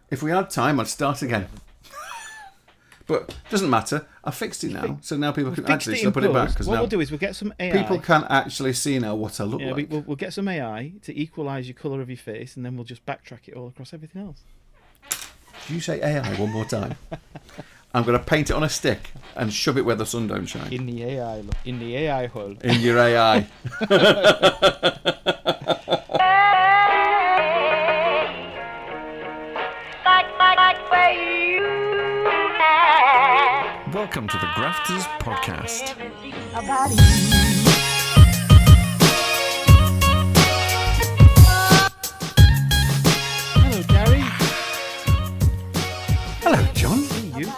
If we had time, I'd start again. But it doesn't matter. I fixed it now, so now people can actually put it back. What we'll do is we'll get some AI. People can actually see now what I look like. We'll get some AI to equalise your colour of your face, and then we'll just backtrack it all across everything else. Did you say AI one more time? I'm going to paint it on a stick and shove it where the sun don't shine. In the AI hole. In your AI. Welcome to the Graphters podcast. Hello, Gary. Hello, John. See you.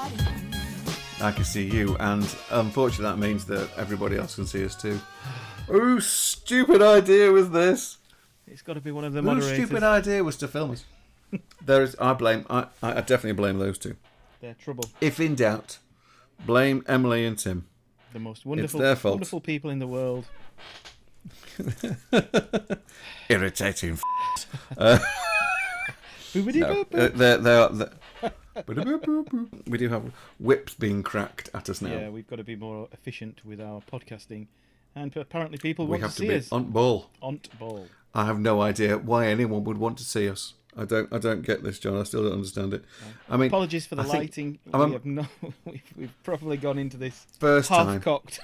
I can see you, and unfortunately that means that everybody else can see us too. Whose stupid idea was this? It's got to be one of the moderators. Whose stupid idea was to film us? I definitely blame those two. They're trouble. If in doubt, blame Emily and Tim. The most wonderful, It's their fault. wonderful people in the world. Irritating. We do have whips being cracked at us now. Yeah, we've got to be more efficient with our podcasting, and apparently people We want have to to see be us. on ball. On ball. I have no idea why anyone would want to see us. I don't get this, John. I still don't understand it. I mean, apologies for the lighting. We've probably gone into this first time half-cocked.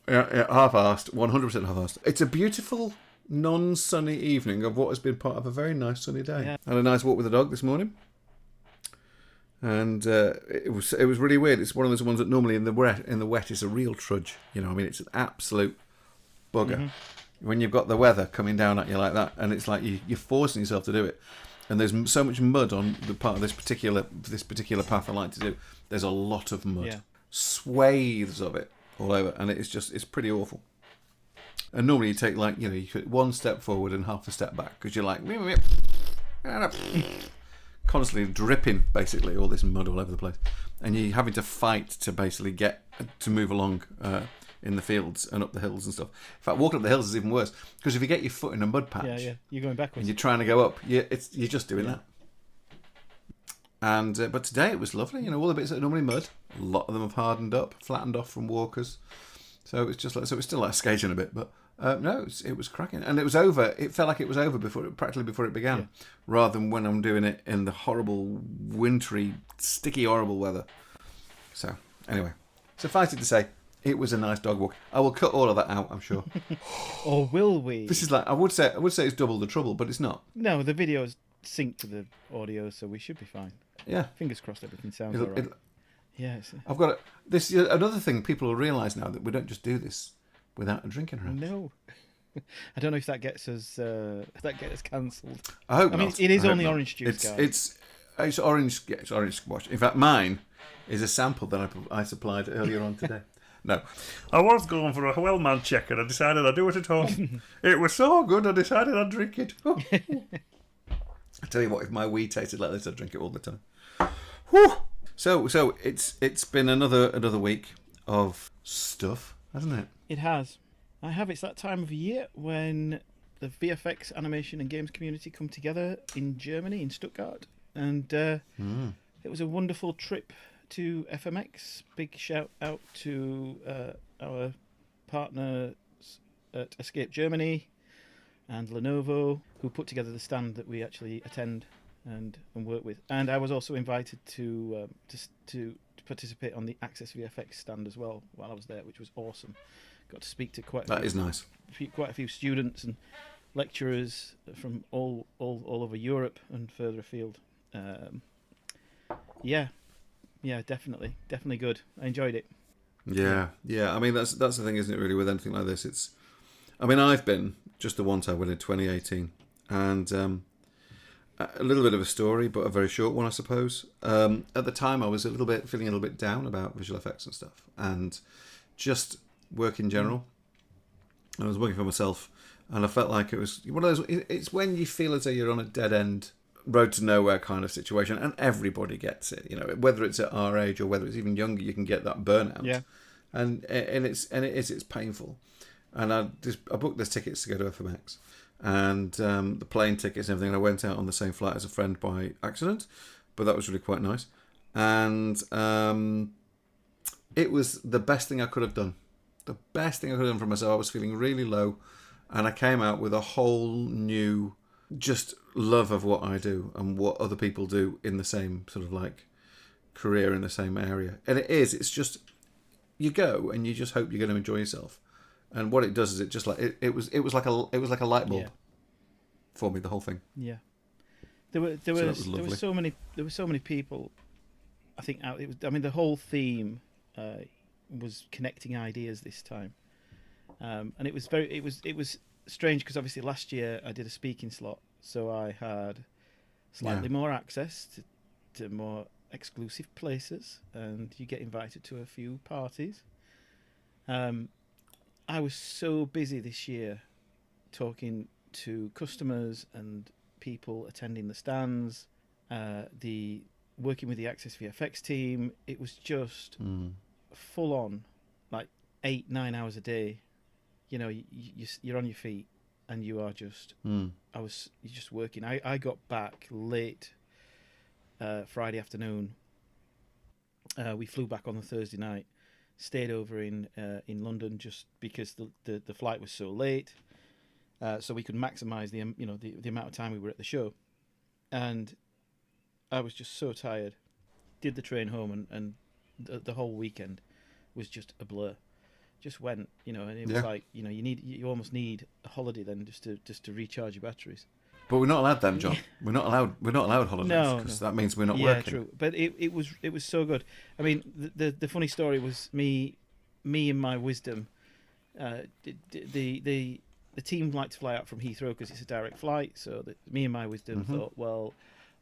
Yeah, half-arsed, 100% half-arsed. It's a beautiful, non-sunny evening of what has been part of a very nice sunny day. Yeah. I had a nice walk with the dog this morning, and it was really weird. It's one of those ones that normally in the wet is a real trudge. You know, I mean, it's an absolute bugger. Mm-hmm. When you've got the weather coming down at you like that, and it's like you're forcing yourself to do it, and there's so much mud on the part of this particular path I like to do. There's a lot of mud, swathes of it all over, and it's pretty awful. And normally you take you take one step forward and half a step back because you're like constantly dripping basically all this mud all over the place, and you're having to fight to basically get to move along. In the fields and up the hills and stuff. In fact, walking up the hills is even worse because if you get your foot in a mud patch, you're going backwards, and you're trying to go up, you're just doing that. And but today it was lovely. You know, all the bits that are normally mud, a lot of them have hardened up, flattened off from walkers. So it's just it's still like skating a bit, but no, it was cracking, and it was over. It felt like it was over practically before it began, rather than when I'm doing it in the horrible, wintry, sticky, horrible weather. So anyway, suffice it to say. It was a nice dog walk. I will cut all of that out, I'm sure. Or will we? This is I would say it's double the trouble, but it's not. No, the videos sync to the audio, so we should be fine. Yeah. Fingers crossed everything sounds all right. I've got this another thing people will realise now that we don't just do this without a drink in our hands. No. I don't know if that gets us cancelled. I hope not. I mean, it is only orange juice, guys. It's orange. Yeah, it's orange squash. In fact, mine is a sample that I supplied earlier on today. No. I was going for a well-man check and I decided I'd do it at home. It was so good I decided I'd drink it. I tell you what, if my weed tasted like this, I'd drink it all the time. Whew. So it's been another week of stuff, hasn't it? It has. It's that time of year when the VFX animation and games community come together in Germany, in Stuttgart. And it was a wonderful trip to FMX. Big shout out to our partners at Escape Germany and Lenovo, who put together the stand that we actually attend and work with. And I was also invited to participate on the Access VFX stand as well while I was there, which was awesome. Got to speak to quite a few students and lecturers from all over Europe and further afield. Yeah, definitely good. I enjoyed it. Yeah. I mean, that's the thing, isn't it? Really, with anything like this, I've been just the one time I went in 2018, and a little bit of a story, but a very short one, I suppose. At the time, I was feeling a little bit down about visual effects and stuff, and just work in general. I was working for myself, and I felt like it was one of those. It's when you feel as though you're on a dead end. Road to nowhere kind of situation, and everybody gets it. You know, whether it's at our age or whether it's even younger, you can get that burnout. Yeah, and it's painful. And I booked those tickets to go to FMX, and the plane tickets and everything. And I went out on the same flight as a friend by accident, but that was really quite nice. And it was the best thing I could have done. The best thing I could have done for myself. I was feeling really low, and I came out with a whole new just love of what I do and what other people do in the same sort of like career in the same area. And it's just, you go and you just hope you're going to enjoy yourself. And what it does is it just like it was like a light bulb for me, the whole thing. Yeah. There were so many people. I think the whole theme was connecting ideas this time, and it was strange because obviously last year I did a speaking slot, so I had slightly more access to more exclusive places, and you get invited to a few parties. I was so busy this year talking to customers and people attending the stands, working with the Access VFX team. It was just full on, like 8-9 hours a day. You know, you're on your feet and you are just. You're just working. I got back late Friday afternoon. We flew back on the Thursday night. Stayed over in London just because the flight was so late, so we could maximise the amount of time we were at the show, and I was just so tired. Did the train home and the whole weekend was just a blur. Just went, and it was like you almost need a holiday then just to recharge your batteries. But we're not allowed them, John. We're not allowed holidays because that means we're not working. Yeah, true. But it was so good. I mean, the funny story was me and my wisdom. The team liked to fly out from Heathrow because it's a direct flight. So me and my wisdom thought, well,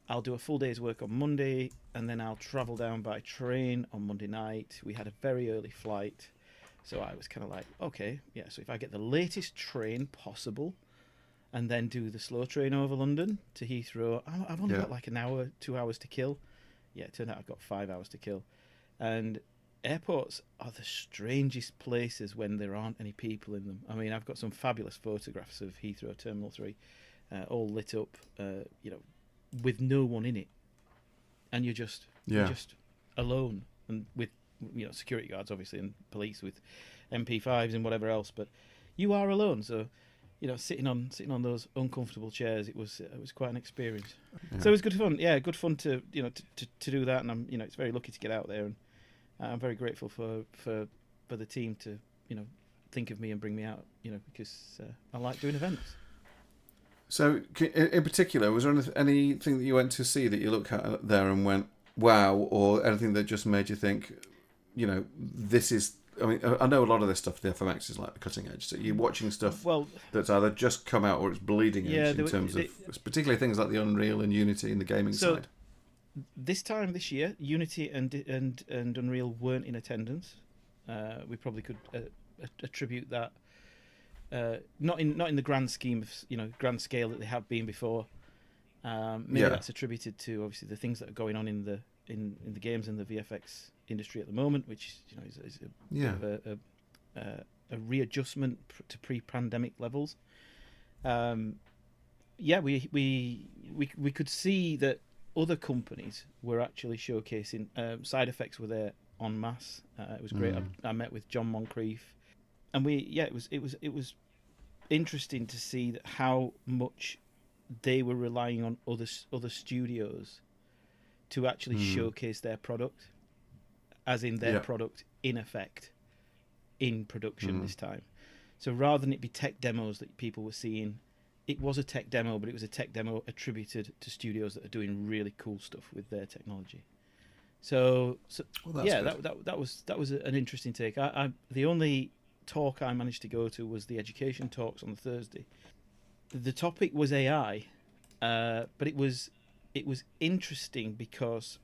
I'll do a full day's work on Monday, and then I'll travel down by train on Monday night. We had a very early flight, so I was kind of like, okay, yeah. So if I get the latest train possible, and then do the slow train over London to Heathrow, I've only got like an hour, 2 hours to kill. Yeah, it turned out I've got 5 hours to kill. And airports are the strangest places when there aren't any people in them. I mean, I've got some fabulous photographs of Heathrow Terminal 3, all lit up, with no one in it. And you're just alone, and with security guards, obviously, and police with MP5s and whatever else, but you are alone, so... sitting on those uncomfortable chairs, it was quite an experience. Yeah. So it was good fun. Yeah, good fun to to do that, and I'm it's very lucky to get out there, and I'm very grateful for the team to think of me and bring me out. Because I like doing events. So in particular, was there anything that you went to see that you looked at there and went wow, or anything that just made you think, this is. I mean, I know a lot of this stuff, the FMX is like the cutting edge. So you're watching stuff that's either just come out or it's bleeding edge in terms of particularly things like the Unreal and Unity in the gaming side. This time this year, Unity and Unreal weren't in attendance. We probably could attribute that not in the grand scheme of grand scale that they have been before. Maybe that's attributed to obviously the things that are going on in the games and the VFX industry at the moment, which is a readjustment to pre-pandemic levels. We could see that other companies were actually showcasing. Side Effects were there en masse. It was great. I met with John Moncrief, and it was interesting to see that how much they were relying on other studios to actually showcase their product, as in their product in effect, in production this time. So rather than it be tech demos that people were seeing, it was a tech demo, but it was a tech demo attributed to studios that are doing really cool stuff with their technology. So that was an interesting take. The only talk I managed to go to was the education talks on the Thursday. The topic was AI, but it was interesting because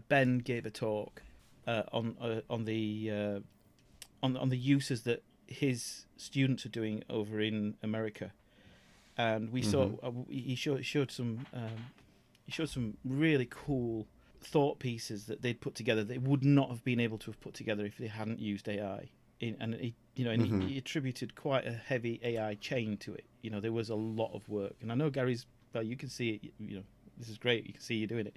Ben gave a talk on the uses that his students are doing over in America, and we saw he showed some really cool thought pieces that they'd put together. They would not have been able to have put together if they hadn't used AI and he attributed quite a heavy AI chain to it. There was a lot of work, and I know Gary's. Well, you can see it. This is great. You can see you doing it,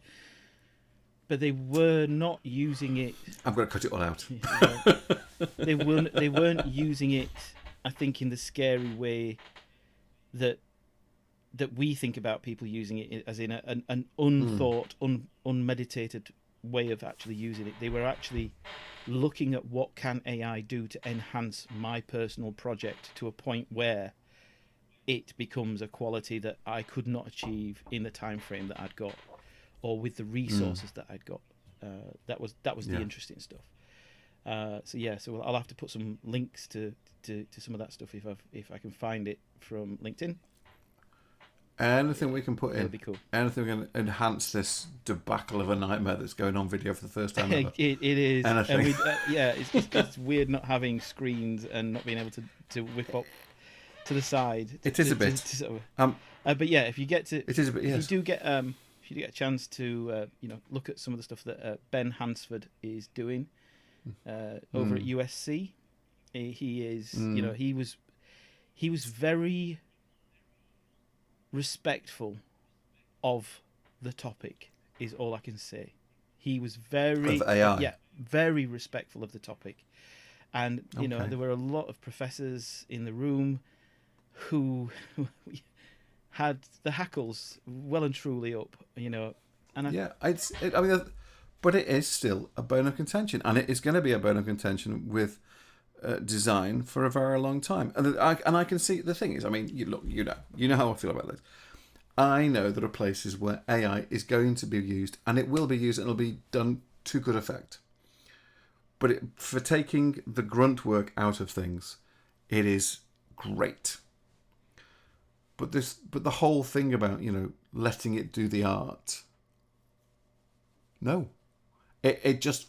but they were not using it. I'm going to cut it all out. They weren't using it, I think, in the scary way that we think about people using it, as in an unthought, unmeditated way of actually using it. They were actually looking at what can AI do to enhance my personal project to a point where it becomes a quality that I could not achieve in the time frame that I'd got, or with the resources that I'd got. That was the interesting stuff. So I'll have to put some links to some of that stuff if I can find it from LinkedIn. Anything we can put in, that'd be cool. Anything we can enhance this debacle of a nightmare that's going on video for the first time ever. It is. Anything. And it's weird not having screens and not being able to whip up to the side. It is a bit. But yeah, if you get to, it is a bit. Yes. If you get a chance to, look at some of the stuff that Ben Hansford is doing over at USC. He is, he was very respectful of the topic, is all I can say. He was very of AI. Very respectful of the topic, and there were a lot of professors in the room who had the hackles well and truly up, but it is still a bone of contention, and it is going to be a bone of contention with design for a very long time. And I can see, the thing is, you know how I feel about this. I know there are places where AI is going to be used, and it will be used, and it'll be done to good effect. But for taking the grunt work out of things, it is great. But the whole thing about letting it do the art, no, it just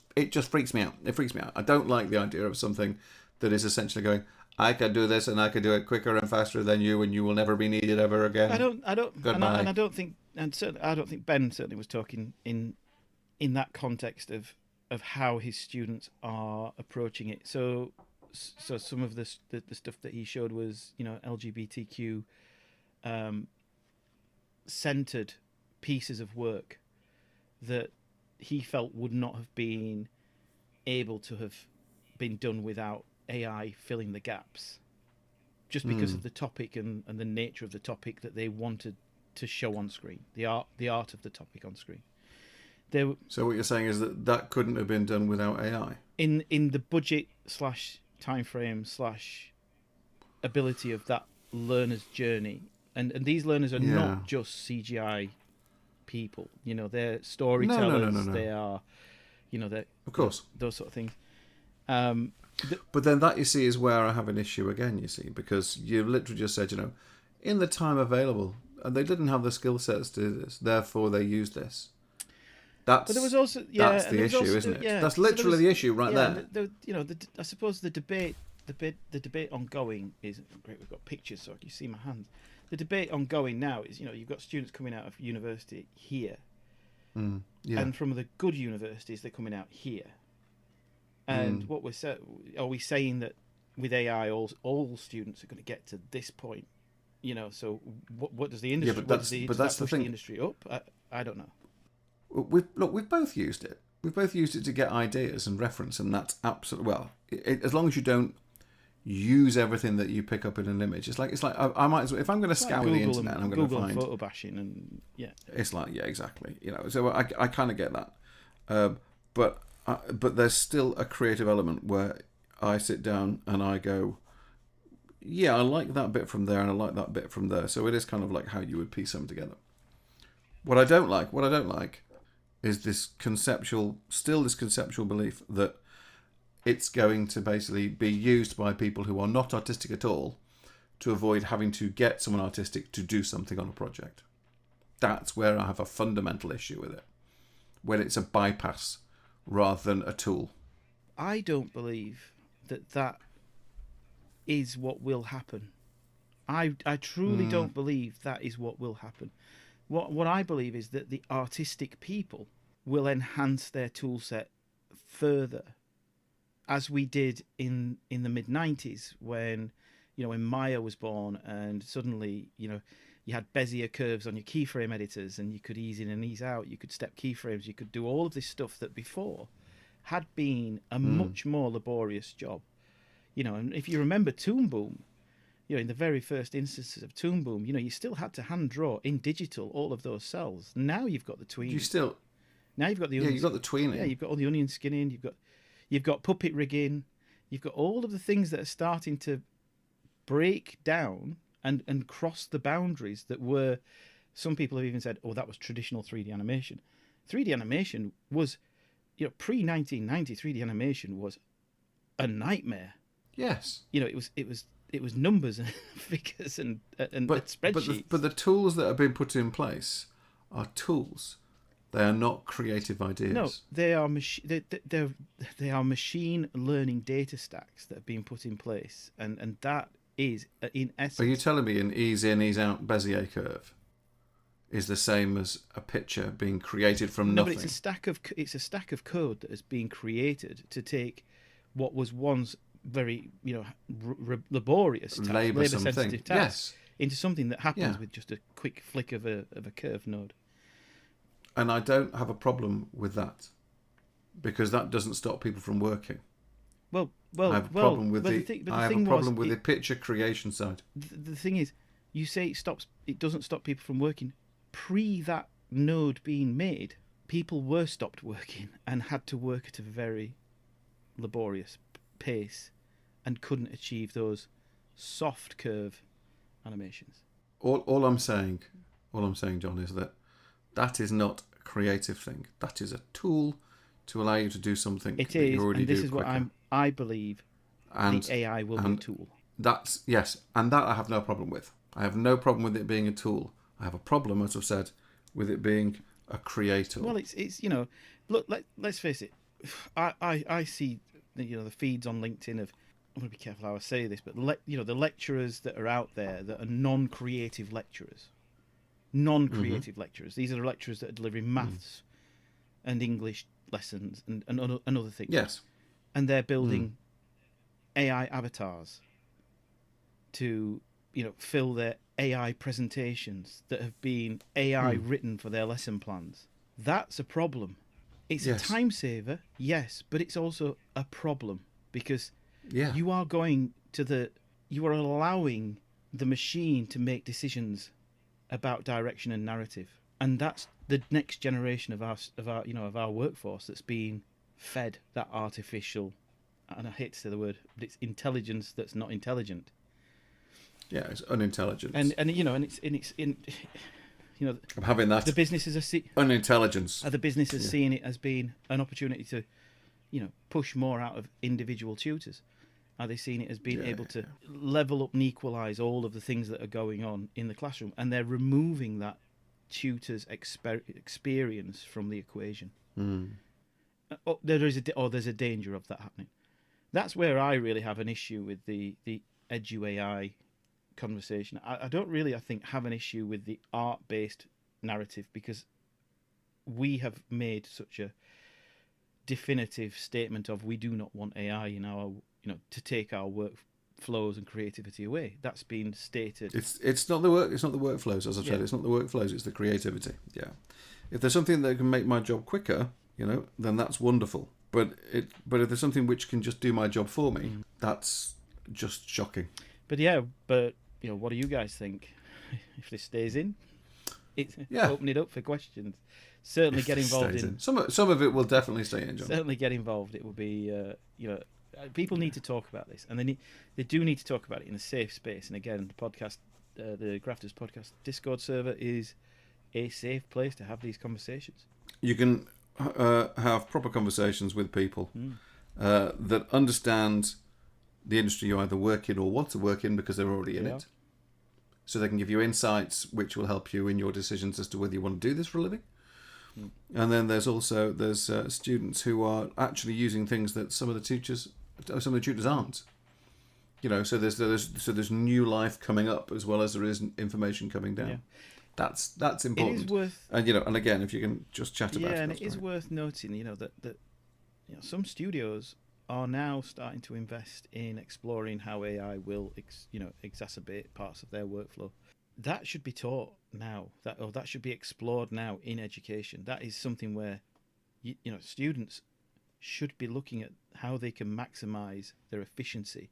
freaks me out. It freaks me out. I don't like the idea of something that is essentially going, I can do this and I can do it quicker and faster than you, and you will never be needed ever again. I don't. Goodbye. And I don't think, I don't think Ben certainly was talking in that context of how his students are approaching it. So some of the stuff that he showed was LGBTQ centered pieces of work that he felt would not have been able to have been done without AI filling the gaps, just because of the topic and the nature of the topic that they wanted to show on screen, the art of the topic on screen. So what you're saying is that couldn't have been done without AI? In the budget / time frame / ability of that learner's journey. And these learners are not just CGI people. They're storytellers. No. They are, they're, of course, those sort of things. But then that, you see, is where I have an issue again, you see, because you literally just said, in the time available, and they didn't have the skill sets to do this, therefore they used this. But there was also, that's the issue, isn't it? Yeah. That's literally the issue right there. I suppose the debate ongoing is great. We've got pictures, so you see my hands. The debate ongoing now is, you've got students coming out of university here, and from the good universities they're coming out here. And what are we saying that with AI, all students are going to get to this point? So what does the industry? Does that push the industry up? I don't know. We've both used it. We've both used it to get ideas and reference, and that's absolutely as long as you don't use everything that you pick up in an image. It's like I might as well, if I'm going to scour the internet, and I'm going to find photo bashing and It's like exactly. So I kind of get that, but there's still a creative element where I sit down and I go, I like that bit from there and I like that bit from there. So it is kind of like how you would piece them together. What I don't like is this conceptual belief that it's going to basically be used by people who are not artistic at all to avoid having to get someone artistic to do something on a project. That's where I have a fundamental issue with it, when it's a bypass rather than a tool. I don't believe that is what will happen. I truly don't believe that is what will happen. What I believe is that the artistic people will enhance their tool set further as we did in the mid-90s when, when Maya was born, and suddenly, you had Bezier curves on your keyframe editors, and you could ease in and ease out, you could step keyframes, you could do all of this stuff that before had been a much more laborious job. And if you remember Toon Boom, in the very first instances of Toon Boom, you still had to hand draw in digital all of those cells. Now you've got the tween. Now you've got the you've got the tweening. Yeah, you've got all the onion skinning. You've got puppet rigging. You've got all of the things that are starting to break down and cross the boundaries that were. Some people have even said, "Oh, that was traditional 3D animation." 3D animation was, pre-1990 3D animation was a nightmare. Yes. It was numbers and figures and spreadsheets. But the tools that have been put in place are tools. They are not creative ideas. No, they are they are machine learning data stacks that have been put in place, and that is in essence. Are you telling me an ease in, ease out Bezier curve is the same as a picture being created from nothing? No, but it's a stack of code that has been created to take what was once very laborious task, labor sensitive task, into something that happens with just a quick flick of a curve node. And I don't have a problem with that, because that doesn't stop people from working. I have a problem with the picture creation side. The thing is, you say it doesn't stop people from working. Pre that node being made, people were stopped working and had to work at a very laborious pace and couldn't achieve those soft curve animations. All I'm saying, John, is that is not a creative thing. That is a tool to allow you to do something it that is, you already and this do is quicker. what I believe the AI will be a tool. That's yes, and that I have no problem with. I have no problem with it being a tool. I have a problem, as I've said, with it being a creator. Well, it's look, let's face it. I see the feeds on LinkedIn of, I'm going to be careful how I say this, but the lecturers that are out there that are non-creative lecturers. Lecturers. These are the lecturers that are delivering maths and English lessons and other things. Yes. And they're building AI avatars to fill their AI presentations that have been AI written for their lesson plans. That's a problem. It's a time saver, yes, but it's also a problem because you are you are allowing the machine to make decisions about direction and narrative, and that's the next generation of our workforce that's being fed that artificial, and I hate to say the word, but it's intelligence that's not intelligent. Yeah, it's unintelligence, and I'm having that. The businesses are unintelligence. Are the businesses seeing it as being an opportunity to, push more out of individual tutors? Are they seeing it as being able to level up and equalise all of the things that are going on in the classroom, and they're removing that tutor's experience from the equation? There's a danger of that happening. That's where I really have an issue with the edu AI conversation. I don't really, I think, have an issue with the art-based narrative, because we have made such a definitive statement of we do not want AI in our, to take our workflows and creativity away. That's been stated. It's not the workflows, as I've said. It's not the workflows. It's the creativity. Yeah. If there's something that can make my job quicker, then that's wonderful. But if there's something which can just do my job for me, that's just shocking. But what do you guys think? If this stays in, open it up for questions. Certainly get involved in. Some of it will definitely stay in, John. Certainly get involved. It will be, people need to talk about this, and they do need to talk about it in a safe space. And again, the podcast, the Graphters podcast Discord server is a safe place to have these conversations. You can have proper conversations with people that understand the industry you either work in or want to work in because they're already in it. So they can give you insights which will help you in your decisions as to whether you want to do this for a living. And then there's students who are actually using things that some of the tutors aren't. So there's new life coming up as well as there is information coming down. Yeah. That's important. It is worth, and again, if you can just chat about it. Yeah, and it is worth noting, that some studios are now starting to invest in exploring how AI will, exacerbate parts of their workflow. That should be taught now. That should be explored now in education. That is something where, students should be looking at how they can maximize their efficiency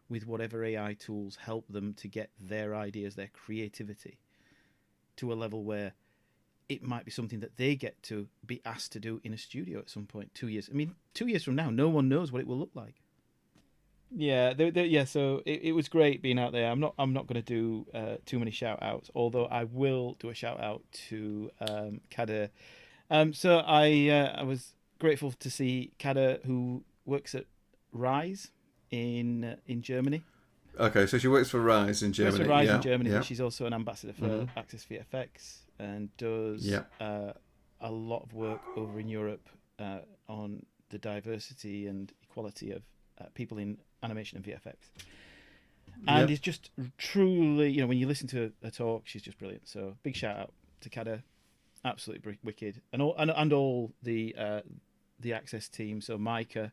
with whatever AI tools help them to get their ideas, their creativity, to a level where it might be something that they get to be asked to do in a studio at some point. 2 years. I mean, 2 years from now, no one knows what it will look like. Yeah, So it was great being out there. I'm not going to do too many shout outs, although I will do a shout out to Kader. So I was grateful to see Kader, who works at Rise in Germany. Okay, so she works for Rise in Germany. Works for Rise in Germany, but she's also an ambassador for Access VFX and does a lot of work over in Europe on the diversity and equality of people in animation and VFX. And is just truly, when you listen to her talk, she's just brilliant. So big shout out to Kader, absolutely wicked, and all the Access team. So Micah,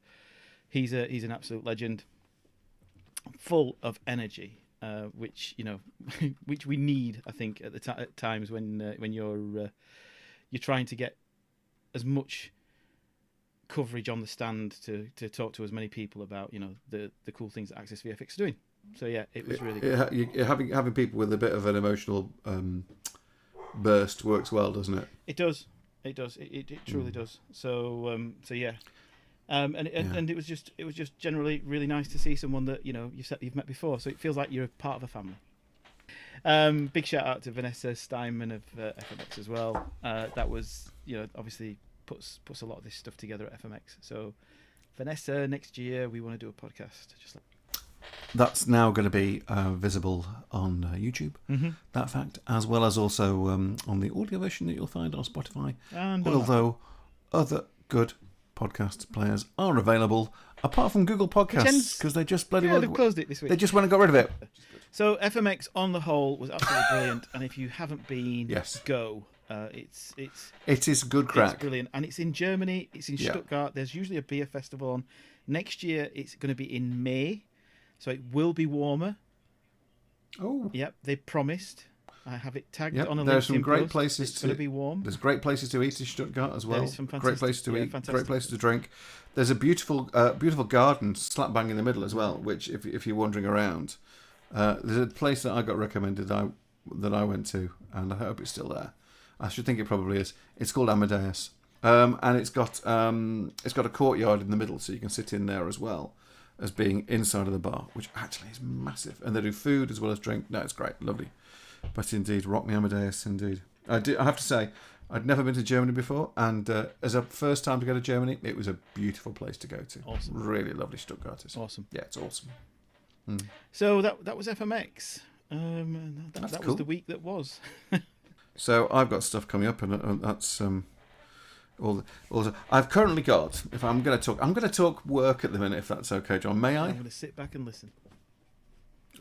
he's an absolute legend, full of energy, which which we need, I think, at times when you're trying to get as much coverage on the stand to talk to as many people about the cool things that Access VFX are doing. So yeah, it was really good. Having people with a bit of an emotional burst works well, doesn't it? It does. It truly does. So yeah. And it was just generally really nice to see someone that you've met before, so it feels like you're a part of a family. Big shout out to Vanessa Steinman of FMX as well. That was obviously puts a lot of this stuff together at FMX. So Vanessa, next year we want to do a podcast. That's now going to be visible on YouTube. That fact, as well as also on the audio version that you'll find on Spotify. And although other good podcast players are available, apart from Google Podcasts, because they just they've closed it this week. They just went and got rid of it. So FMX on the whole was absolutely brilliant, and if you haven't been, go. It is good crack. It's brilliant, and it's in Germany. It's in Stuttgart. There's usually a beer festival on. Next year it's going to be in May, so it will be warmer. Oh, yep, they promised. I have it tagged on a LinkedIn There's some great post. places It's going to be warm. There's great places to eat in Stuttgart as well. There's some great places to eat, fantastic. great places to drink. There's a beautiful garden slap bang in the middle as well, which if you're wandering around, there's a place that I got recommended that I went to, and I hope it's still there. I should think it probably is. It's called Amadeus, and it's got a courtyard in the middle, so you can sit in there as well as being inside of the bar, which actually is massive. And they do food as well as drink. No, it's great, lovely. But indeed, rock me Amadeus, indeed. I have to say, I'd never been to Germany before, and as a first time to go to Germany, it was a beautiful place to go to. Awesome. Really lovely Stuttgart. Awesome. Yeah, it's awesome. So that was FMX. That was the week that was. So I've got stuff coming up, and that's all. I've currently got. If I'm going to talk work at the minute, if that's okay, John. May I? I'm going to sit back and listen.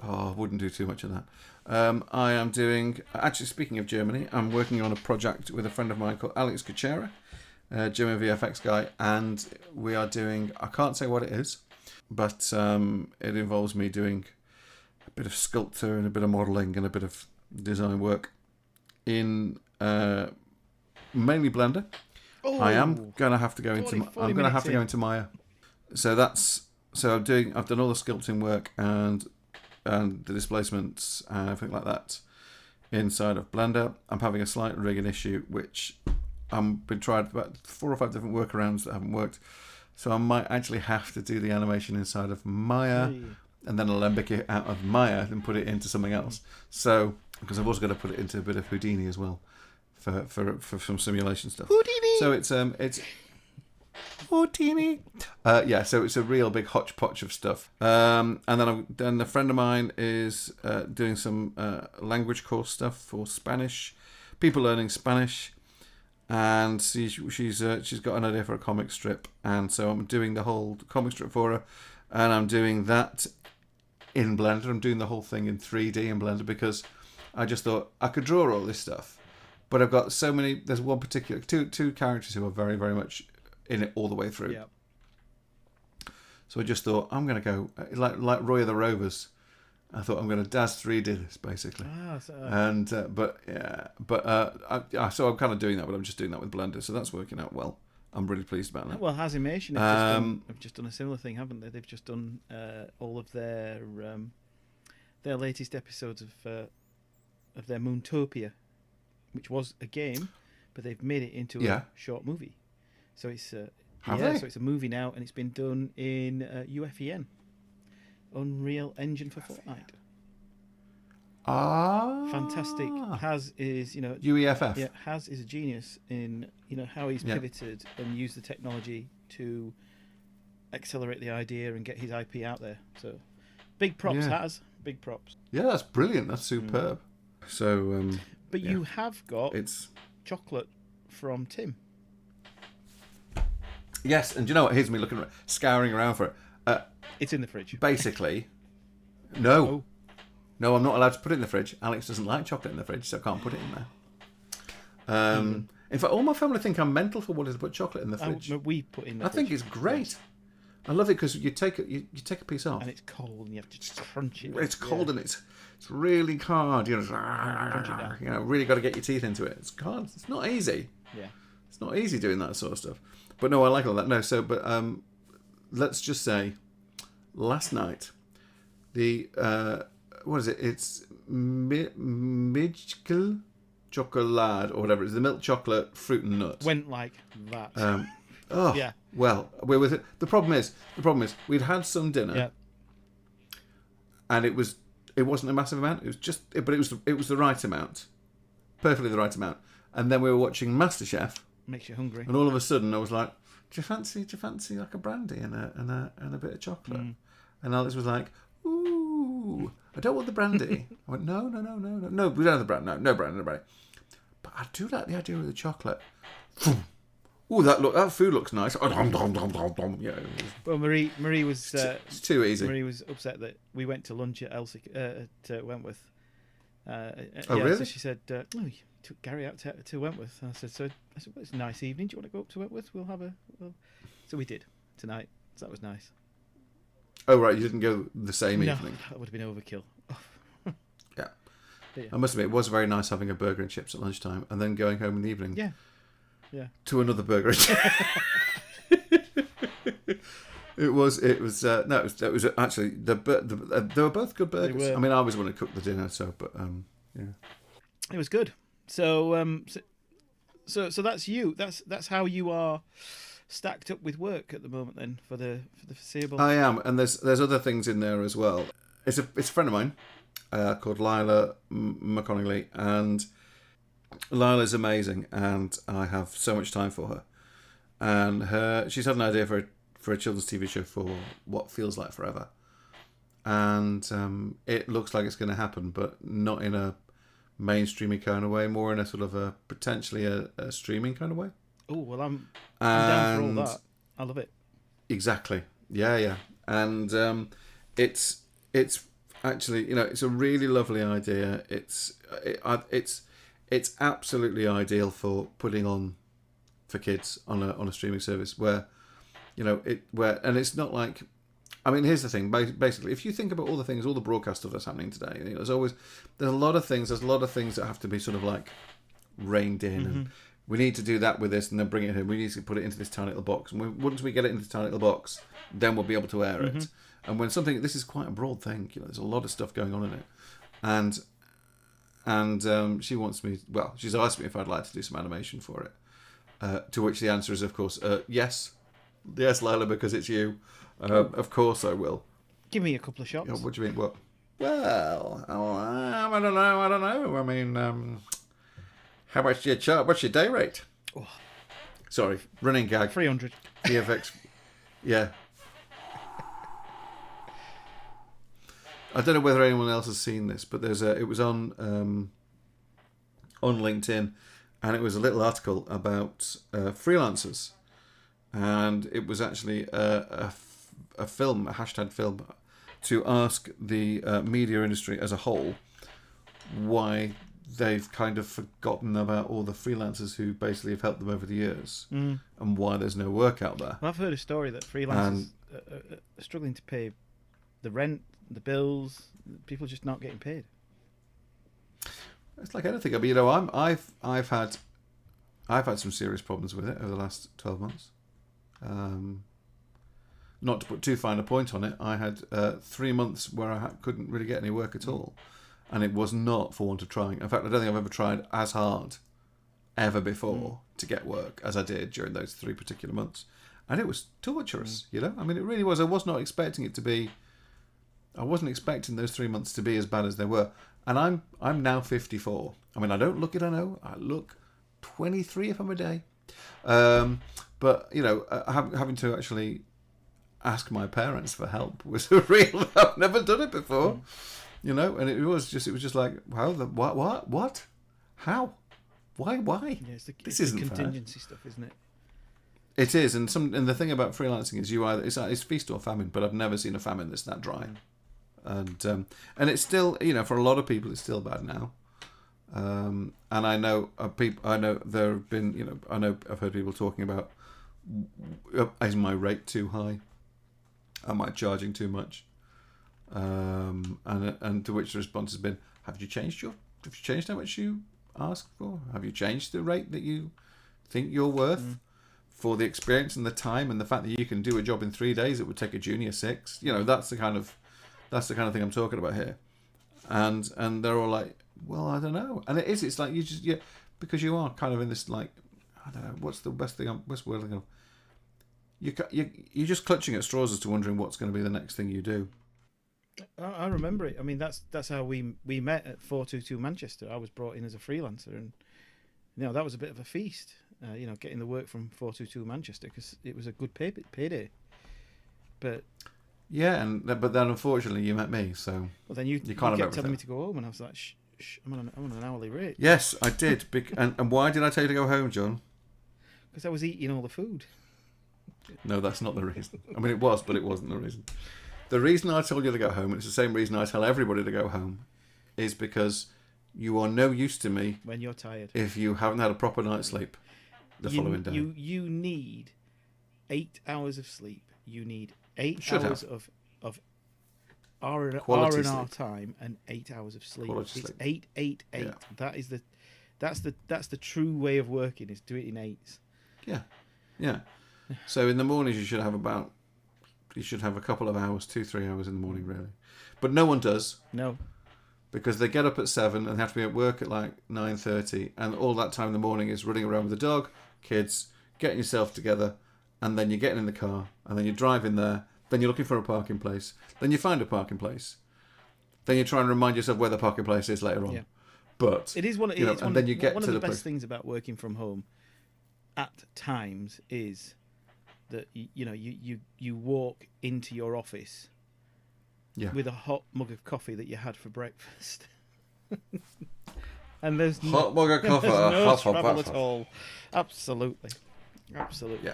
Oh, I wouldn't do too much of that. I am doing. Actually, speaking of Germany, I'm working on a project with a friend of mine called Alex Kuchera, German VFX guy, and we are doing. I can't say what it is, but it involves me doing a bit of sculpture and a bit of modelling and a bit of design work in mainly Blender. Oh, I am going to have to go into Maya. I've done all the sculpting work and the displacements and everything like that inside of Blender. I'm having a slight rigging issue, which I've been trying about 4 or 5 different workarounds that haven't worked. So I might actually have to do the animation inside of Maya, and then alembic it out of Maya and put it into something else. So, because I've also got to put it into a bit of Houdini as well for some simulation stuff. Houdini. So it's Houdini. So it's a real big hodgepodge of stuff. And then a friend of mine is doing some language course stuff for Spanish, people learning Spanish, and she's got an idea for a comic strip, and so I'm doing the whole comic strip for her, and I'm doing that in Blender. I'm doing the whole thing in 3D in Blender because I just thought I could draw all this stuff, but I've got so many. There's one particular two characters who are very, very much in it all the way through. Yep. So I just thought, I'm going to go, like Roy of the Rovers. I thought, I'm going to Daz 3D this, basically. And, so I'm kind of doing that, but I'm just doing that with Blender. So that's working out well. I'm really pleased about that. Well, Hazimation have just done a similar thing, haven't they? They've just done all of their latest episodes of their Moontopia, which was a game, but they've made it into a short movie. So it's so it's a movie now, and it's been done in UFEN, Unreal Engine for Fortnite. Fantastic. Haz is, UEFF. Yeah, Haz is a genius in how he's pivoted and used the technology to accelerate the idea and get his IP out there. So big props, Haz. Big props. Yeah, that's brilliant. That's superb. So, but you have got chocolate from Tim. Yes, and do you know what? Here's me scouring around for it. It's in the fridge. Basically, no. No, I'm not allowed to put it in the fridge. Alex doesn't like chocolate in the fridge, so I can't put it in there. In fact, all my family think I'm mental for wanting to put chocolate in the fridge. We put in the I fridge. think it's great. Yes. I love it because you take a piece off. And it's cold and you have to just crunch it. It's cold and it's really hard. Crunch it down. Really got to get your teeth into it. It's hard. It's not easy. Yeah. It's not easy doing that sort of stuff. But no, I like all that. No, so, but let's just say last night, what is it? It's Mijkel chocolate or whatever. It's the milk chocolate fruit and nuts. Went like that. Yeah. Well, we're with it. The problem is we'd had some dinner, and it wasn't a massive amount. It was but it was the right amount, perfectly the right amount. And then we were watching MasterChef. Makes you hungry. And all of a sudden, I was like, "Do you fancy like a brandy and a bit of chocolate?" And Alex was like, "Ooh, I don't want the brandy." I went, "No, we don't have the brandy. No brandy. But I do like the idea of the chocolate." Oh, that food looks nice. Yeah. Well, Marie was. It's too easy. Marie was upset that we went to lunch at Wentworth. Really? So she said, "Oh, you took Gary out to Wentworth." And I said, "Well, it's a nice evening. Do you want to go up to Wentworth? We'll have a." So we did tonight. So that was nice. Oh right, you didn't go the same evening. That would have been overkill. Yeah. Yeah. I must admit, it was very nice having a burger and chips at lunchtime, and then going home in the evening. Yeah. To another burger. It was actually they were both good burgers. I mean, I was the one who cooked the dinner, so it was good. So so that's you. That's how you are stacked up with work at the moment. Then for the foreseeable. I am, and there's other things in there as well. It's a friend of mine called Lila McConnelly, and Lila's amazing, and I have so much time for her. And she's had an idea for a children's TV show for what feels like forever, and it looks like it's going to happen, but not in a mainstreamy kind of way, more in a sort of a potentially a streaming kind of way. Oh well, I'm down for all that. I love it. Exactly. Yeah. And it's actually, it's a really lovely idea. It's absolutely ideal for putting on for kids on a streaming service where and it's not like, I mean, here's the thing. Basically, if you think about all the broadcast stuff that's happening today, there's a lot of things that have to be sort of like reined in, and we need to do that with this, and then bring it in. We need to put it into this tiny little box, and once we get it into the tiny little box, then we'll be able to air it. And when this is quite a broad thing, there's a lot of stuff going on in it, and she wants me. Well, she's asked me if I'd like to do some animation for it. To which the answer is, of course, yes, Lila, because it's you. Of course I will. Give me a couple of shots. What do you mean? What? Well, I don't know. I mean, how much do you charge? What's your day rate? Oh. Sorry, running gag. 300. VFX. Yeah. I don't know whether anyone else has seen this, but it was on LinkedIn, and it was a little article about freelancers, and it was actually a film, a hashtag film, to ask the media industry as a whole why they've kind of forgotten about all the freelancers who basically have helped them over the years and why there's no work out there. Well, I've heard a story that freelancers are struggling to pay the rent, the bills. People just not getting paid. It's like anything. I mean, I've had some serious problems with it over the last 12 months. Not to put too fine a point on it, I had 3 months where I couldn't really get any work at all. And it was not for want of trying. In fact, I don't think I've ever tried as hard ever before to get work as I did during those 3 particular months. And it was torturous, you know? I mean, it really was. I was not expecting it to be... I wasn't expecting those 3 months to be as bad as they were. And I'm now 54. I mean, I don't look it, I know. I look 23 if I'm a day. But, you know, having to actually ask my parents for help was a real... I've never done it before. You know, and it was just like, wow, what? How? Why? Yeah, This the isn't contingency stuff, isn't it? It is, and the thing about freelancing is it's feast or famine, but I've never seen a famine that's that dry, and it's still, you know, for a lot of people it's still bad now, and I know there have been, you know, I've heard people talking about, is my rate too high? Am I charging too much? And to which the response has been, have you changed how much you ask for? Have you changed the rate that you think you're worth for the experience and the time and the fact that you can do a job in 3 days it would take a junior 6? You know, that's the kind of thing I'm talking about here. And they're all like, well, I don't know. And it's like because you are kind of in this, like, I don't know, what's the best thing? What's the word I'm going? You're just clutching at straws as to wondering what's going to be the next thing you do. I remember it. I mean, that's how we met at 422 Manchester. I was brought in as a freelancer, and you know that was a bit of a feast. You know, getting the work from 422 Manchester because it was a good payday. But yeah, but then unfortunately you met me, so well, then you kept telling me to go home, and I was like, shh, I'm on an hourly rate. Yes, I did. And why did I tell you to go home, John? Because I was eating all the food. No, that's not the reason. I mean, it was, but it wasn't the reason. The reason I told you to go home, and it's the same reason I tell everybody to go home, is because you are no use to me when you're tired. If you haven't had a proper night's sleep the following day. You need 8 hours of sleep. You need 8 hours of R&R time and 8 hours of sleep. Quality it's sleep. 8. Yeah. That's the true way of working, is do it in 8s. Yeah. So in the mornings you should have a couple of hours, 2-3 hours in the morning, really. But no one does. No. Because they get up at 7 and have to be at work at like 9:30, and all that time in the morning is running around with the dog, kids, getting yourself together, and then you're getting in the car, and then you're driving there, then you're looking for a parking place, then you find a parking place, then you try and remind yourself where the parking place is later on. Yeah. But it is one of the best things about working from home at times is that you walk into your office with a hot mug of coffee that you had for breakfast. And there's hot mug of coffee, no trouble at all. Absolutely. Yeah.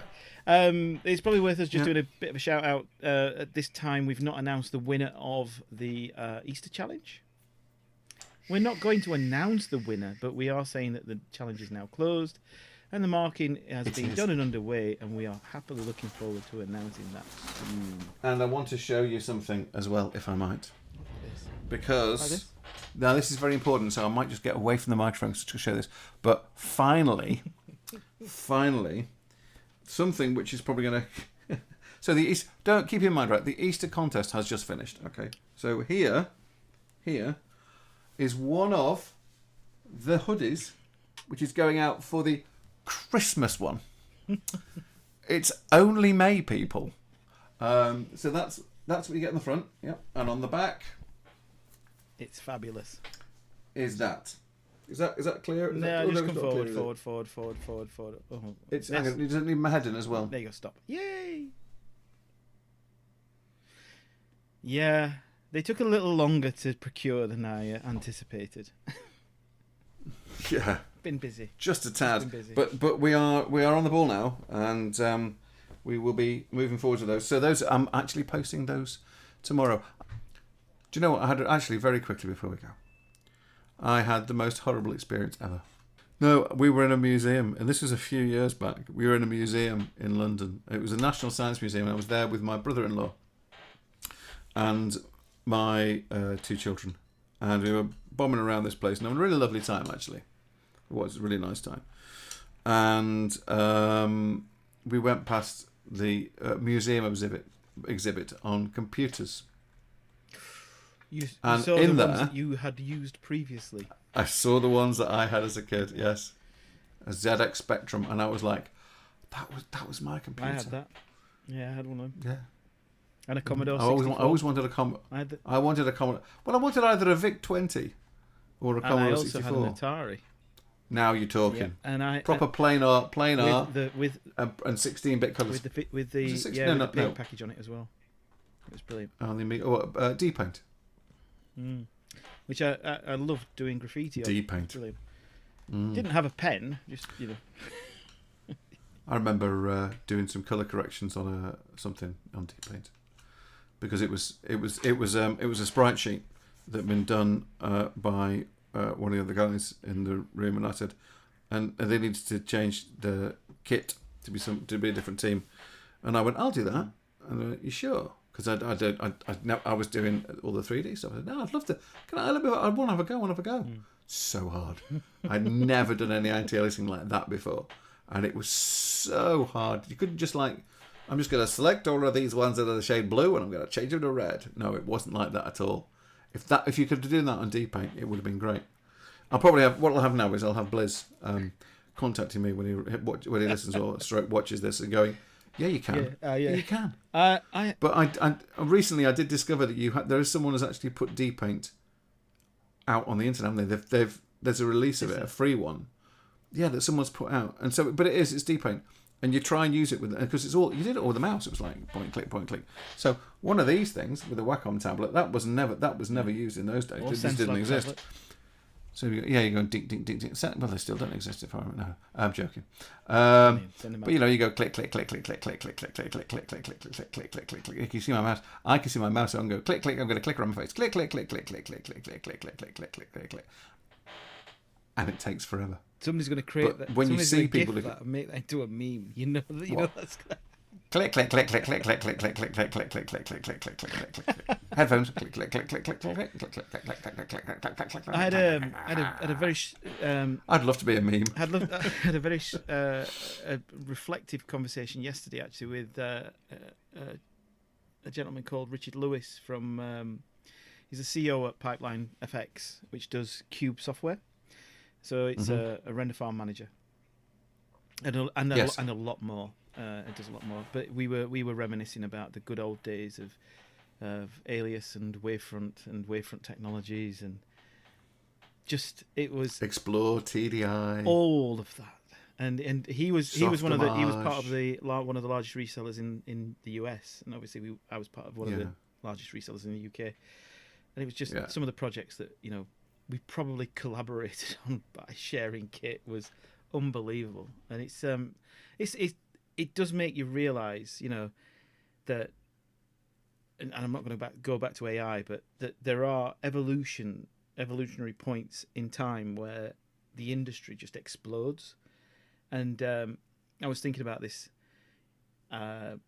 It's probably worth us just doing a bit of a shout out. At this time, we've not announced the winner of the Easter challenge. We're not going to announce the winner, but we are saying that the challenge is now closed. And the marking has been done and underway, and we are happily looking forward to announcing that soon. And I want to show you something as well, if I might. Because now this is very important, so I might just get away from the microphone to show this. But finally, something which is probably going to... So the Easter... Don't keep in mind, right, the Easter contest has just finished, okay? So here is one of the hoodies, which is going out for the Christmas one. It's only May, people. So that's what you get in the front. Yep. And on the back, it's fabulous. Is that clear? Just come forward. Oh, it's hang on, you don't need my head in as well. There you go. Stop. Yay! Yeah, they took a little longer to procure than I anticipated. Yeah. Been busy. Just a tad. But we are on the ball now, and we will be moving forward to those. So those, I'm actually posting those tomorrow. Do you know what? I had actually, very quickly before we go, I had the most horrible experience ever. No, we were in a museum, and this was a few years back. We were in a museum in London. It was a National Science Museum, and I was there with my brother-in-law and my 2 children. And we were bombing around this place, and had a really lovely time, actually. It was a really nice time. And we went past the museum exhibit on computers. You And saw in the ones there- that you had used previously. I saw the ones that I had as a kid, yes. A ZX Spectrum, and I was like, that was my computer. I had that. Yeah, I had one of them. Yeah. And a Commodore I 64. always wanted a Commodore. I wanted a Commodore. Well, I wanted either a VIC 20 or a and I Commodore also 64. had an Atari. Now you're talking. Yeah. And Proper plain art, with and 16-bit colours. with the Was it with the paint package on it as well. It was brilliant. D-Paint. Which I loved doing graffiti on. D-Paint. Brilliant. Didn't have a pen, just I remember doing some colour corrections on something on D-Paint because it was a sprite sheet that had been done by one of the other guys in the room, and I said, and they needed to change the kit to be a different team, and I went, I'll do that. And they went, you sure? Because I was doing all the 3D stuff. I said, no, I'd love to. I want to have a go. So hard. I'd never done any anti-aliasing like that before, and it was so hard. You couldn't just I'm just going to select all of these ones that are the shade blue, and I'm going to change them to red. No, it wasn't like that at all. If you could do that on D-Paint, it would have been great. What I'll have now is I'll have Blizz contacting me when he listens or stroke watches this and going, yeah, you can. Yeah, you can. But I recently I did discover that there is someone who's actually put D-Paint out on the internet. Haven't they? There's a release of it, a free one. Yeah, that someone's put out, and so but it's D-Paint, and you try and use it with because you did it all with the mouse. It was like point click. So one of these things with a Wacom tablet that was never used in those days. It just didn't exist. Tablet. So you go dink dink dink dink. Well, they still don't exist if I remember. No, I'm joking. But you go click click click click click click click click click click click click click click click click click click. You can see my mouse. I can see my mouse and go click click. I'm going to click around my face. Click click click click click click click click click click click click click click click. And it takes forever. Somebody's going to create that. When you see people that and make that into a meme, you know that's. Click click click click click click click click click click click click click click click click click click. Headphones. Click click click click click click click click click click click click click click click. I had a very. I'd love to be a meme. I had a very reflective conversation yesterday, actually, with a gentleman called Richard Lewis from. He's a CEO at Pipeline FX, which does Cube software. So it's a render farm manager, and a lot more. It does a lot more. But we were reminiscing about the good old days of Alias and Wavefront technologies, and just it was Explore TDI, all of that. And he was part of one of the largest resellers in the US, and obviously I was part of one of the largest resellers in the UK. And it was just some of the projects that we probably collaborated on by sharing kit was unbelievable. And it does make you realise, that, and I'm not going to go back to AI, but that there are evolutionary points in time where the industry just explodes. And I was thinking about this. I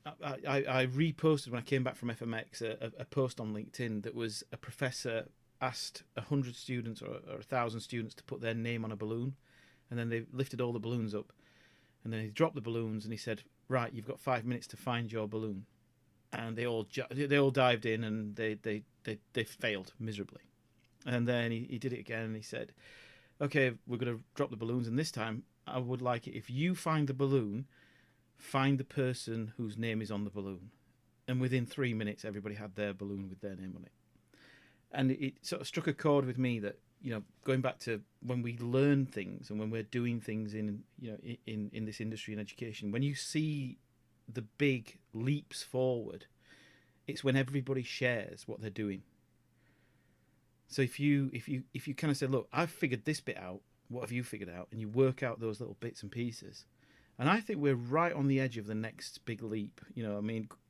reposted when I came back from FMX a post on LinkedIn that was a professor asked 100 students or 1,000 students to put their name on a balloon, and then they lifted all the balloons up, and then he dropped the balloons and he said, right, you've got 5 minutes to find your balloon. And they all dived in, and they failed miserably. And then he did it again, and he said, okay, we're going to drop the balloons, and this time I would like it if you find the balloon, find the person whose name is on the balloon. And within 3 minutes, everybody had their balloon with their name on it. And it sort of struck a chord with me that, going back to when we learn things and when we're doing things in this industry and education, when you see the big leaps forward, it's when everybody shares what they're doing. So if you kind of say, look, I've figured this bit out, what have you figured out? And you work out those little bits and pieces. And I think we're right on the edge of the next big leap.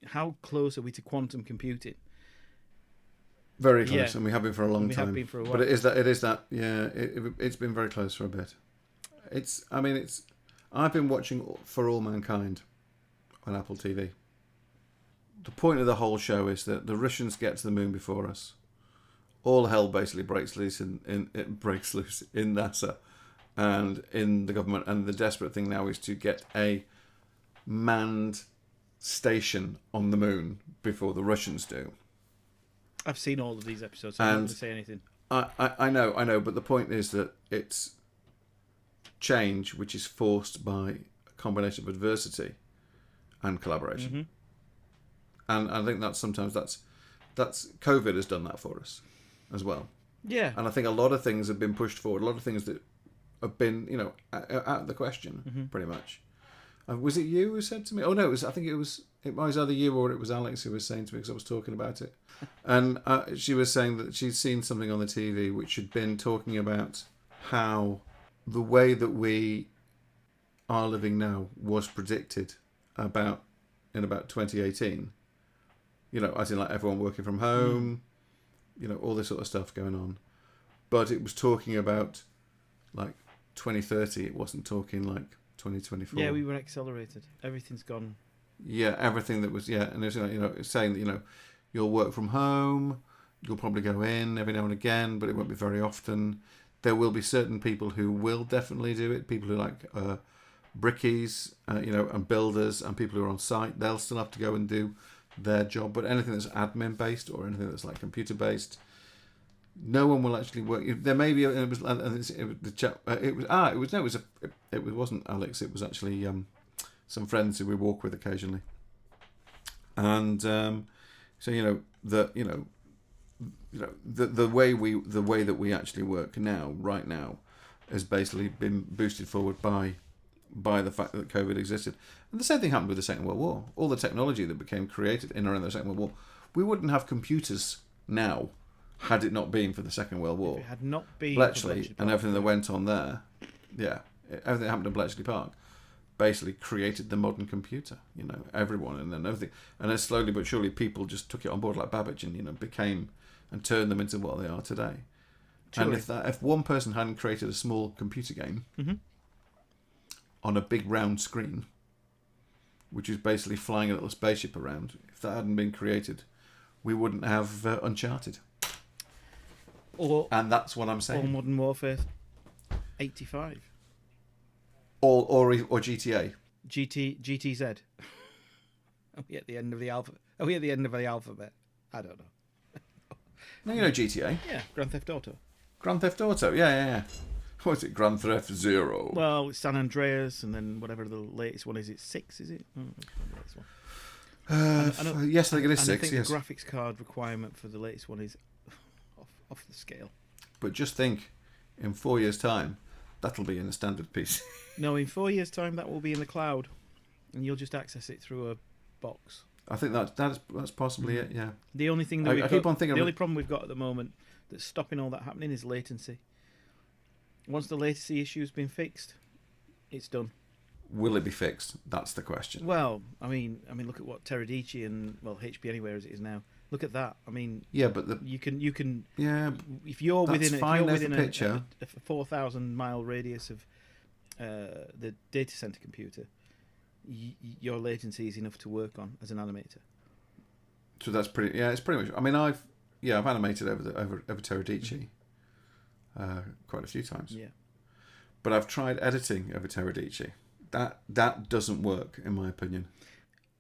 How close are we to quantum computing? Very close, Yeah. and we have been for a long We time. have been for a while. But it is that. Yeah, it's been very close for a bit. I've been watching For All Mankind on Apple TV. The point of the whole show is that the Russians get to the moon before us. All hell basically breaks loose in NASA and in the government, and the desperate thing now is to get a manned station on the moon before the Russians do. I've seen all of these episodes, so I'm not going to say anything. I know, but the point is that it's change which is forced by a combination of adversity and collaboration. Mm-hmm. And I think that's COVID has done that for us as well. Yeah. And I think a lot of things have been pushed forward. A lot of things that have been, out of the question, pretty much. Was it you who said to me? Oh no, it was either you or it was Alex who was saying to me, because I was talking about it. And she was saying that she'd seen something on the TV which had been talking about how the way that we are living now was predicted in about 2018. As in like everyone working from home, all this sort of stuff going on. But it was talking about like 2030. It wasn't talking like 2024. Yeah, we were accelerated. Everything's gone. Yeah, everything that was, and it's, it's saying that, you'll work from home, you'll probably go in every now and again, but it won't be very often. There will be certain people who will definitely do it, people who like brickies, and builders, and people who are on site, they'll still have to go and do their job. But anything that's admin based or anything that's like computer based, no one will actually work. There may be, it wasn't Alex, it was actually some friends who we walk with occasionally. And so the way that we actually work right now has basically been boosted forward by the fact that COVID existed. And the same thing happened with the Second World War. All the technology that became created in and around the Second World War, we wouldn't have computers now had it not been for the Second World War. If it had not been Bletchley and everything that went on there, everything that happened in Bletchley Park basically created the modern computer, everyone, and then everything. And then slowly but surely people just took it on board like Babbage and, became and turned them into what they are today. Truly. And if one person hadn't created a small computer game on a big round screen, which is basically flying a little spaceship around, if that hadn't been created, we wouldn't have Uncharted. And that's what I'm saying. Or Modern Warfare 85. Or GTA. GTZ. Are we at the end of the alphabet? Are we at the end of the alphabet? I don't know. No, GTA. Yeah, Grand Theft Auto. Grand Theft Auto, yeah. What is it? Grand Theft Zero. Well, it's San Andreas, and then whatever the latest one is. It's 6, is it? Oh, the latest one. Yes, I think it is 6. I think yes. the graphics card requirement for the latest one is off the scale. But just think, in 4 years' time, that'll be in a standard PC. No, in 4 years' time, that will be in the cloud, and you'll just access it through a box. I think that's possibly it. Yeah. The only thing that the only problem we've got at the moment that's stopping all that happening is latency. Once the latency issue's been fixed, it's done. Will it be fixed? That's the question. Well, I mean, look at what Teradici and HP Anywhere as it is now. Look at that. I mean, yeah, but you can yeah. If you're within a 4,000 mile radius of the data center computer, your latency is enough to work on as an animator. So that's pretty. Yeah, it's pretty much. I mean, I've animated over Teradici quite a few times. Yeah. But I've tried editing over Teradici. That doesn't work, in my opinion.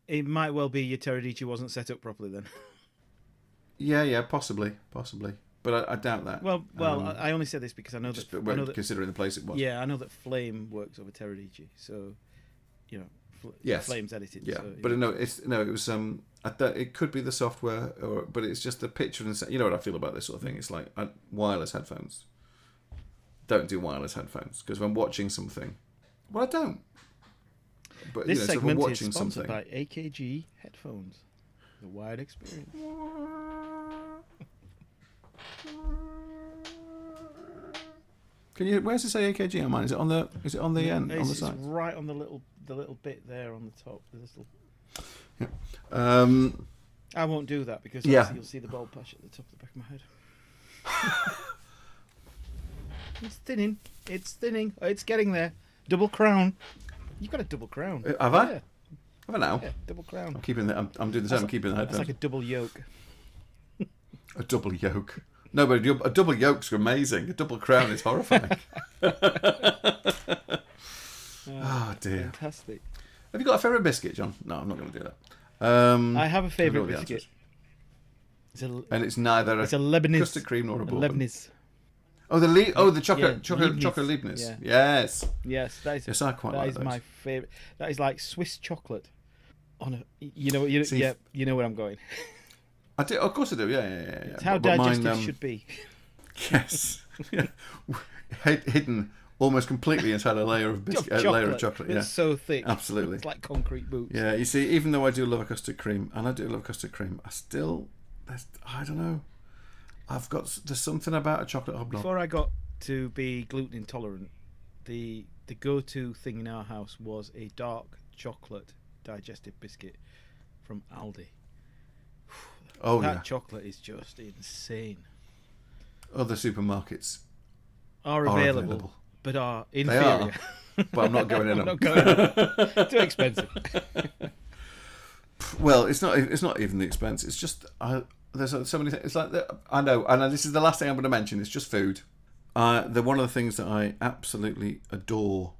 It might well be your Teradici wasn't set up properly then. Yeah, possibly. But I doubt that. Well, I only said this because I know that considering the place it was. Yeah, I know that Flame works over Teradici, so yes, Flame's edited. Yeah, so, but it was it could be the software, but it's just the picture and you know what I feel about this sort of thing. It's like wireless headphones. Don't do wireless headphones because when watching something, well, I don't. But this segment so is sponsored by AKG headphones, the wired experience. Can you? Where's it say AKG on mine? Is it on the? Is it on the end? On the side? It's right on the little bit there on the top. This little... Yeah. I won't do that because Yeah. obviously you'll see the bald patch at the top of the back of my head. It's thinning. It's thinning. Oh, it's getting there. Double crown. You've got a double crown. Have I? Yeah, Have I now? yeah, double crown. I'm keeping the. I'm doing the same. I'm keeping the That's headphones. like a double yoke. A double yoke. No, but a double yoke's amazing. A double crown is horrifying. Oh dear. Fantastic. Have you got a favourite biscuit, John? No, I'm not going to do that. I have a favourite know the biscuit. It's a And it's neither it's a Lebanese. custard cream nor a bourbon. Lebanese. Oh, the chocolate Yeah, chocolate Leibniz. chocolate Leibniz. Yeah. Yes. Yes, that is. Yes, I quite That like is those. my favourite. That is like Swiss chocolate. On a, you know, you, See, yeah, you know where I'm going. I do. Of course I do. Yeah. It's how But mine, digestive should be. Yes. Hidden almost completely inside a layer of biscuit, a layer of chocolate. Yeah. It's so thick. Absolutely. It's like concrete boots. Yeah. You see, even though I do love a custard cream, and I do love custard cream, I don't know. There's something about a chocolate hobnob. Before I got to be gluten intolerant, the go-to thing in our house was a dark chocolate digestive biscuit from Aldi. Oh That yeah. chocolate is just insane. Other supermarkets Are available, but are They inferior. are, but I'm not going in I'm them. not going in. Too expensive. Well, it's not even the expense. It's just there's so many things. It's like I know, and this is the last thing I'm going to mention. It's just food. One of the things that I absolutely adore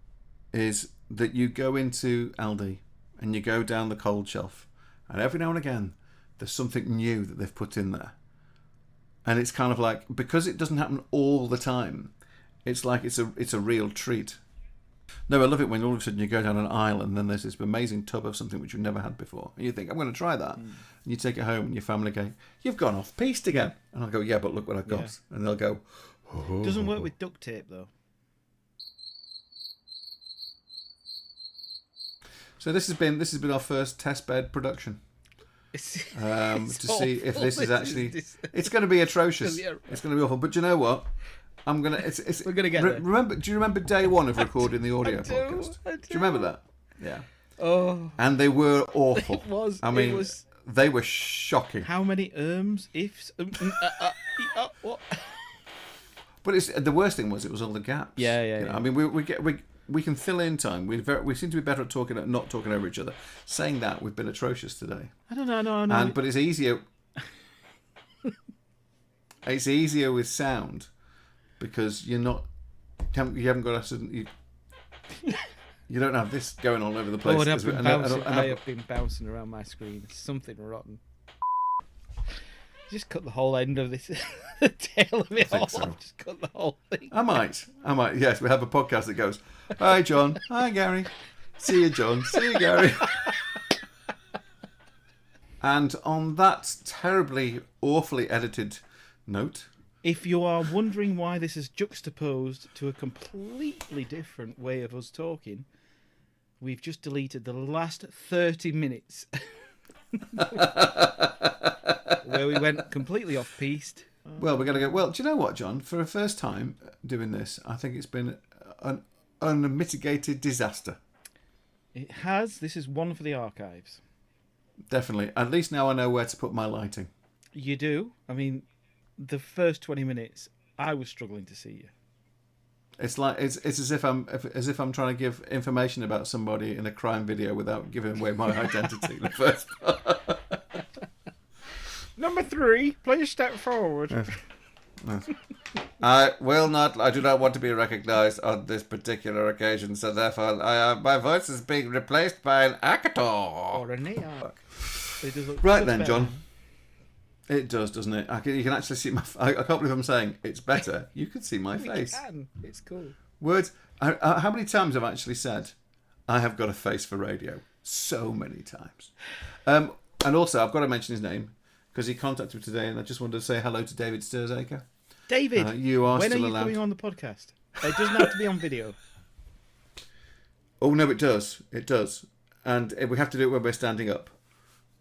is that you go into Aldi and you go down the cold shelf, and every now and again there's something new that they've put in there, and it's kind of like, because it doesn't happen all the time, it's like it's a real treat. No, I love it when all of a sudden you go down an aisle and then there's this amazing tub of something which you've never had before. And you think, I'm going to try that. And you take it home and your family go, you've gone off piste again. And I'll go, yeah, but look what I've got. Yeah. And they'll go, oh. Doesn't work with duct tape though. So this has been our first test bed production. It's To see if awful. this is actually... This- It's going to be atrocious. Yeah. It's going to be awful. But do you know what? I'm gonna. We're gonna get there. Remember? Do you remember day one of recording the audio I do, podcast? I Do you remember that? Yeah. Oh, And they were awful. it was. I mean, it was. they were shocking. How many ifs? What? But it's the worst thing was it was all the gaps. Yeah, yeah, You know, yeah. I mean, we can fill in time. We seem to be better at not talking over each other. Saying that, we've been atrocious today. I don't know. But it's easier. It's easier with sound because you haven't got you don't have this going all over the place. Oh, I And have been bouncing around my screen. It's something rotten. Just cut the whole end of this tail of it think off. so. Just cut the whole thing. I might. Yes, we have a podcast that goes, hi, John. Hi, Gary. See you, John. See you, Gary. And on that terribly, awfully edited note, If you are wondering why this is juxtaposed to a completely different way of us talking, we've just deleted the last 30 minutes where we went completely off-piste. well, we're going to go, well, do you know what, John? For a first time doing this, I think it's been an unmitigated disaster. It has. This is one for the archives. Definitely. At least now I know where to put my lighting. You do. I mean, the first 20 minutes, I was struggling to see you. It's like it's as if I'm trying to give information about somebody in a crime video without giving away my identity in the first part. Number 3, please step forward. I do not want to be recognised on this particular occasion, so therefore my voice is being replaced by an actor. Or a neark. It does look Right much then, better. John. It does, doesn't it? You can actually see my... I can't believe I'm saying it's better. You can see my We face. can. It's cool. Words... how many times have I actually said, I have got a face for radio? So many times. And also, I've got to mention his name, because he contacted me today, and I just wanted to say hello to David Sturzacre. David, You are when still are you allowed... coming on the podcast? It doesn't have to be on video. Oh, no, it does. It does. And we have to do it when we're standing up,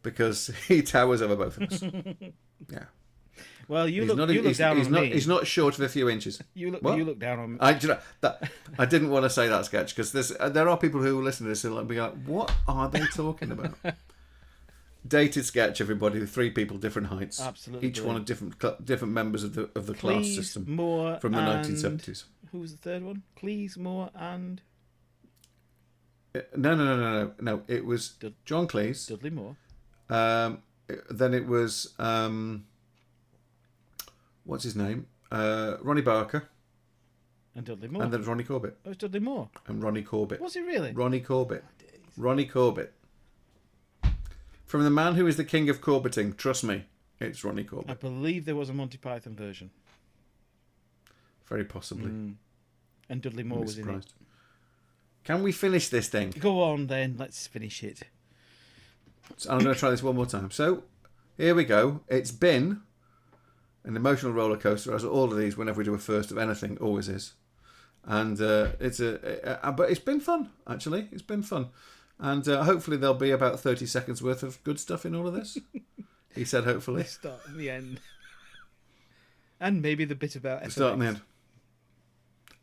because he towers over both of us. Yeah. Well, you He's look down on me. He's not short of a few inches. You What? look down on me. I didn't want to say that sketch because there are people who listen to this and be like, what are they talking about? dated sketch, everybody, with 3 people, different heights. Absolutely. Each one of different members of the class Cleese, system Moore, from the and 1970s. Who was the third one? Cleese, Moore, and No. It was John Cleese. Dudley Moore. Then it was what's his name? Ronnie Barker. And Dudley Moore. And then Ronnie Corbett. Oh, it's Dudley Moore. And Ronnie Corbett. Was it really? Ronnie Corbett. Ronnie Corbett. From the man who is the king of Corbetting, trust me, it's Ronnie I Corbett. believe there was a Monty Python version. Very possibly. And Dudley Moore was in it. Can we finish this thing? Go on then, let's finish it. So I'm going to try this one more time. So, here we go. It's been an emotional roller coaster, as all of these, whenever we do a first of anything, always is. And but it's been fun, actually. It's been fun. And hopefully there'll be about 30 seconds worth of good stuff in all of this. He said hopefully. The start and the end. And maybe the bit about The start and the end.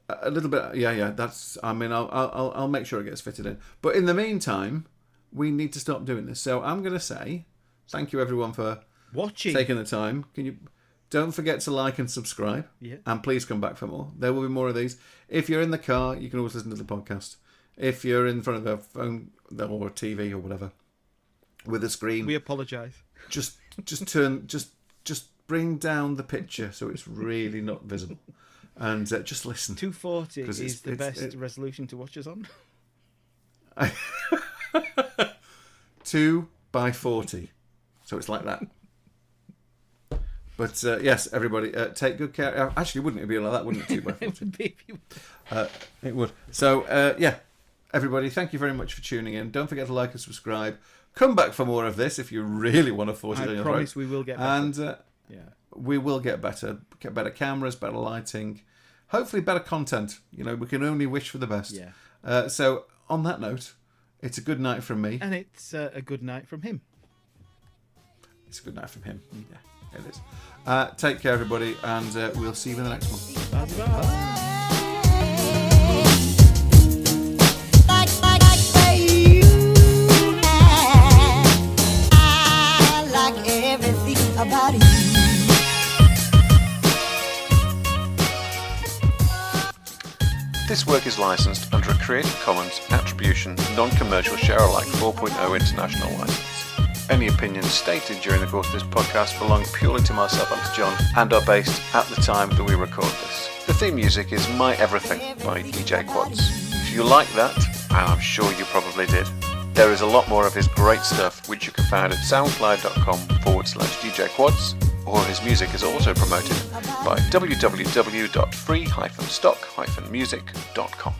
A little bit, yeah. That's. I mean, I'll make sure it gets fitted in. But in the meantime, we need to stop doing this. So I'm going to say thank you everyone for watching, taking the time. Don't forget to like and subscribe. Yeah. And please come back for more. There will be more of these. If you're in the car, you can always listen to the podcast. If you're in front of a phone or a TV or whatever with a screen, we apologise. Just bring down the picture so it's really not visible, and just listen. 240 is the best resolution to watch us on. 2x40, so it's like that. But yes, everybody, take good care. Actually, wouldn't it be like that? Wouldn't it? 2x40. It would be if you... It would. So yeah. Everybody, thank you very much for tuning in. Don't forget to like and subscribe. Come back for more of this if you really want to force it on your throat. I promise we will get better. And we will get better. Get better cameras, better lighting, hopefully better content. You know, we can only wish for the best. Yeah. So on that note, it's a good night from me. And it's a good night from him. It's a good night from him. Yeah, it is. Take care, everybody, and we'll see you in the next one. Bye. About you. This work is licensed under a Creative Commons Attribution Non-Commercial Share-alike 4.0 international license. Any opinions stated during the course of this podcast belong purely to myself and to John and are based at the time that we record this. The theme music is My Everything by DJ Quads. If you like that, and I'm sure you probably did, there is a lot more of his great stuff which you can find at soundcloud.com/DJ Quads, or his music is also promoted by www.free-stock-music.com.